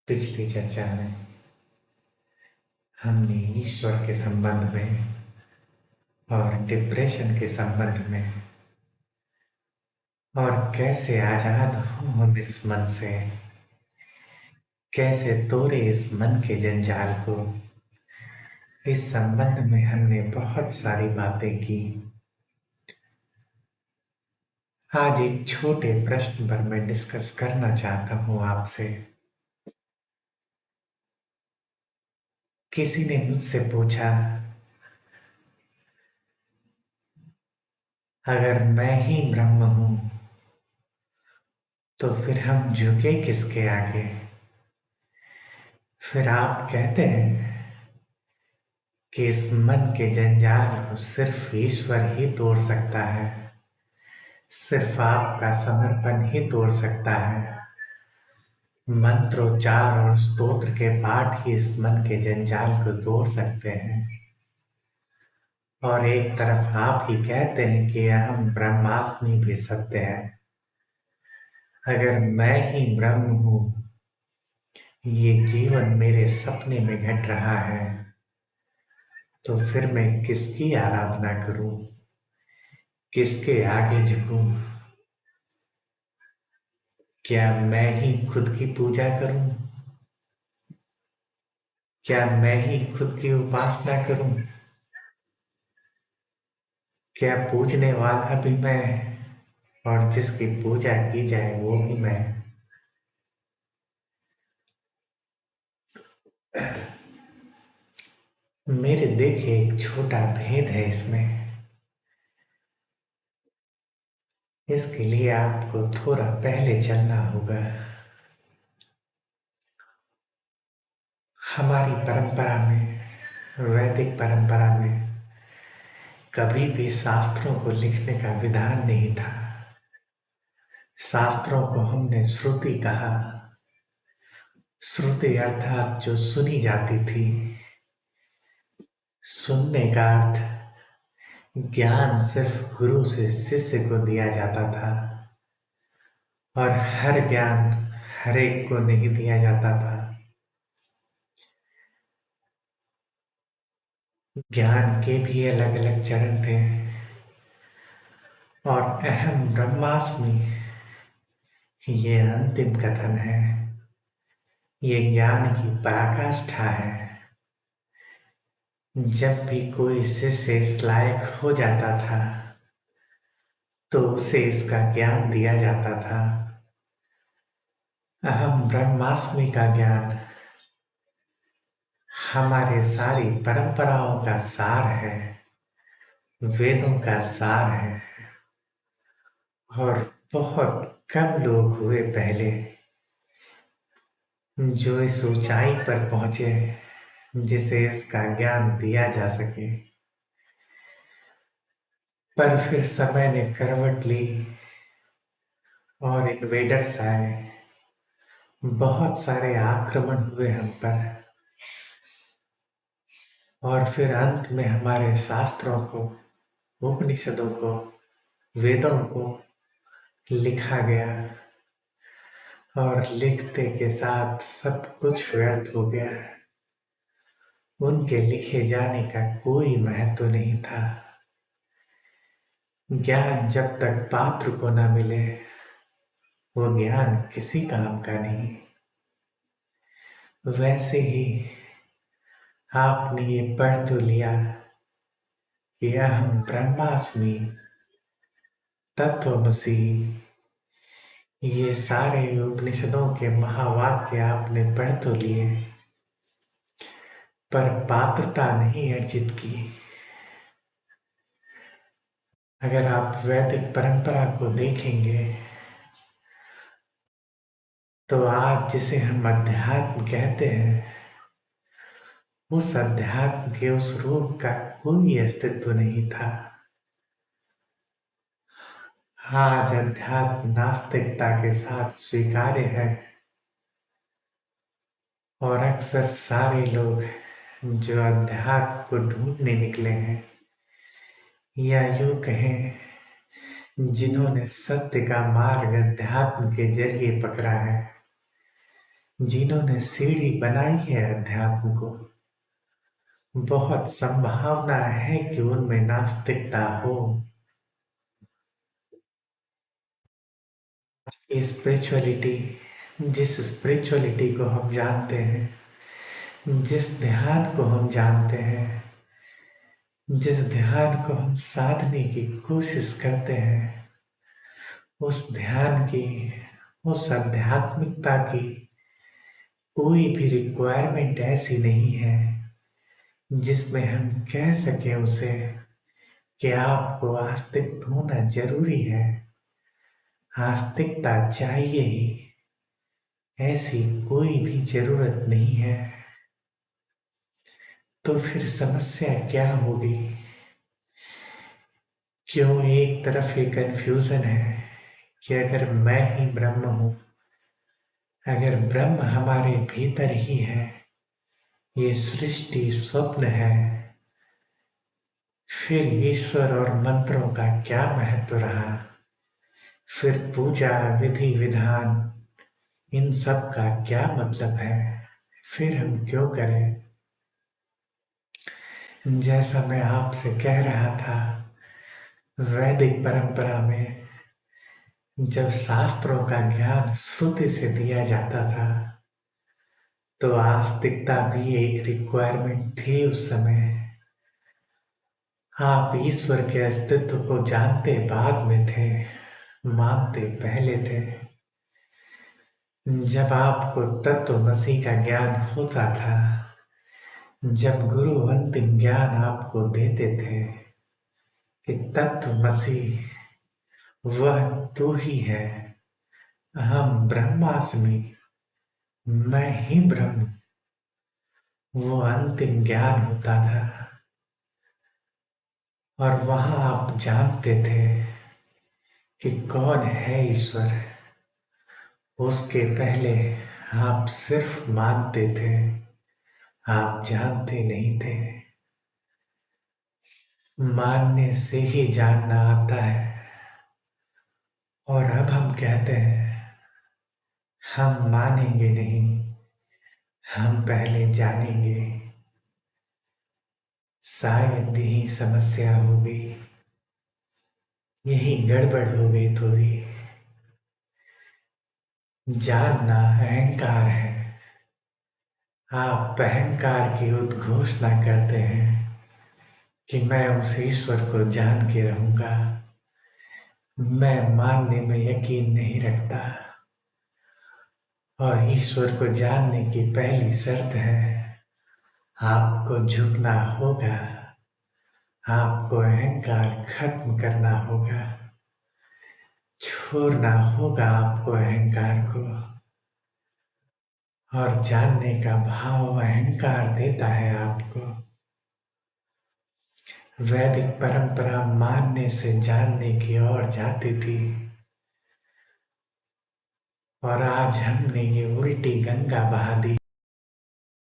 पिछली चर्चा में हमने ईश्वर के संबंध में और डिप्रेशन के संबंध में और कैसे आजाद हो हम इस मन से, कैसे तोड़े इस मन के जंजाल को, इस संबंध में हमने बहुत सारी बातें की। आज एक छोटे प्रश्न पर मैं डिस्कस करना चाहता हूं आपसे। किसी ने मुझसे पूछा, अगर मैं ही ब्रह्म हूं तो फिर हम झुके किसके आगे? फिर आप कहते हैं कि इस मन के जंजाल को सिर्फ ईश्वर ही तोड़ सकता है, सिर्फ आपका समर्पण ही तोड़ सकता है। मंत्रोच्चार और स्तोत्र के पाठ ही इस मन के जंजाल को तोड़ सकते हैं। और एक तरफ आप ही कहते हैं कि अहम ब्रह्मास्मि भी सत्य है। अगर मैं ही ब्रह्म हूं, ये जीवन मेरे सपने में घट रहा है, तो फिर मैं किसकी आराधना करूं, किसके आगे झुकूं? क्या मैं ही खुद की पूजा करूं? क्या मैं ही खुद की उपासना करूं? क्या पूजने वाला भी मैं और जिसकी पूजा की जाए वो भी मैं? मेरे देखे एक छोटा भेद है इसमें। इसके लिए आपको थोड़ा पहले चलना होगा। हमारी परंपरा में, वैदिक परंपरा में कभी भी शास्त्रों को लिखने का विधान नहीं था। शास्त्रों को हमने श्रुति कहा। श्रुति अर्थात जो सुनी जाती थी। सुनने का अर्थ ज्ञान सिर्फ गुरु से शिष्य को दिया जाता था, और हर ज्ञान हर एक को नहीं दिया जाता था। ज्ञान के भी अलग अलग चरण थे। और अहम ब्रह्मास्मि ये अंतिम कथन है। ये ज्ञान की पराकाष्ठा है। जब भी कोई शिष्य इस लायक हो जाता था तो उसे इसका ज्ञान दिया जाता था। अहम ब्रह्मास्मि का ज्ञान हमारे सारी परंपराओं का सार है, वेदों का सार है। और बहुत कम लोग हुए पहले जो इस ऊंचाई पर पहुंचे जिसे इसका ज्ञान दिया जा सके। पर फिर समय ने करवट ली और इन्वेडर्स आए। बहुत सारे आक्रमण हुए हम पर, और फिर अंत में हमारे शास्त्रों को, उपनिषदों को, वेदों को लिखा गया, और लिखते के साथ सब कुछ व्यर्थ हो गया। उनके लिखे जाने का कोई महत्व नहीं था। ज्ञान जब तक पात्र को न मिले वो ज्ञान किसी काम का नहीं। वैसे ही आपने ये पढ़ तो लिया कि अहम ब्रह्मास्मि तत्त्वमसि, ये सारे उपनिषदों के महावाक्य आपने पढ़ तो लिए, पर पात्रता नहीं अर्जित की। अगर आप वैदिक परंपरा को देखेंगे तो आज जिसे हम अध्यात्म कहते हैं, उस अध्यात्म के उस रूप का कोई अस्तित्व नहीं था। आज अध्यात्म नास्तिकता के साथ स्वीकार्य है, और अक्सर सारे लोग जो अध्यात्म को ढूंढने निकले हैं, या यूं कहें जिन्होंने सत्य का मार्ग अध्यात्म के जरिए पकड़ा है, जिन्होंने सीढ़ी बनाई है अध्यात्म को, बहुत संभावना है कि उनमें नास्तिकता हो। स्पिरिचुअलिटी, जिस स्पिरिचुअलिटी को हम जानते हैं, जिस ध्यान को हम जानते हैं, जिस ध्यान को हम साधने की कोशिश करते हैं, उस ध्यान की, उस आध्यात्मिकता की कोई भी रिक्वायरमेंट ऐसी नहीं है जिसमें हम कह सकें उसे कि आपको आस्तिक होना जरूरी है, आस्तिकता चाहिए ही, ऐसी कोई भी जरूरत नहीं है। तो फिर समस्या क्या होगी? क्यों एक तरफ ये कंफ्यूजन है कि अगर मैं ही ब्रह्म हूं, अगर ब्रह्म हमारे भीतर ही है, ये सृष्टि स्वप्न है, फिर ईश्वर और मंत्रों का क्या महत्व रहा? फिर पूजा, विधि विधान, इन सब का क्या मतलब है? फिर हम क्यों करें? जैसा मैं आपसे कह रहा था, वैदिक परंपरा में जब शास्त्रों का ज्ञान श्रुति से दिया जाता था, तो आस्तिकता भी एक रिक्वायरमेंट थी उस समय। आप ईश्वर के अस्तित्व को जानते बाद में थे, मानते पहले थे। जब आपको तत्वमसि का ज्ञान होता था, जब गुरु अंतिम ज्ञान आपको देते थे कि तत्वमसि वह तू ही है, अहम ब्रह्मास्मि, मैं ही ब्रह्म, वो अंतिम ज्ञान होता था। और वहां आप जानते थे कि कौन है ईश्वर। उसके पहले आप सिर्फ मानते थे, आप जानते नहीं थे। मानने से ही जानना आता है। और अब हम कहते हैं हम मानेंगे नहीं, हम पहले जानेंगे। शायद यही समस्या हो गई, यही गड़बड़ हो गई थोड़ी। जानना अहंकार है। आप अहंकार की उद्घोषणा करते हैं कि मैं उस ईश्वर को जान के रहूंगा। मैं मानने में यकीन नहीं रखता। और ईश्वर को जानने की पहली शर्त है, आपको झुकना होगा, आपको अहंकार खत्म करना होगा, छोड़ना होगा आपको अहंकार को। और जानने का भाव अहंकार देता है आपको। वैदिक परंपरा मानने से जानने की ओर जाती थी, और आज हमने ये उल्टी गंगा बहा दी।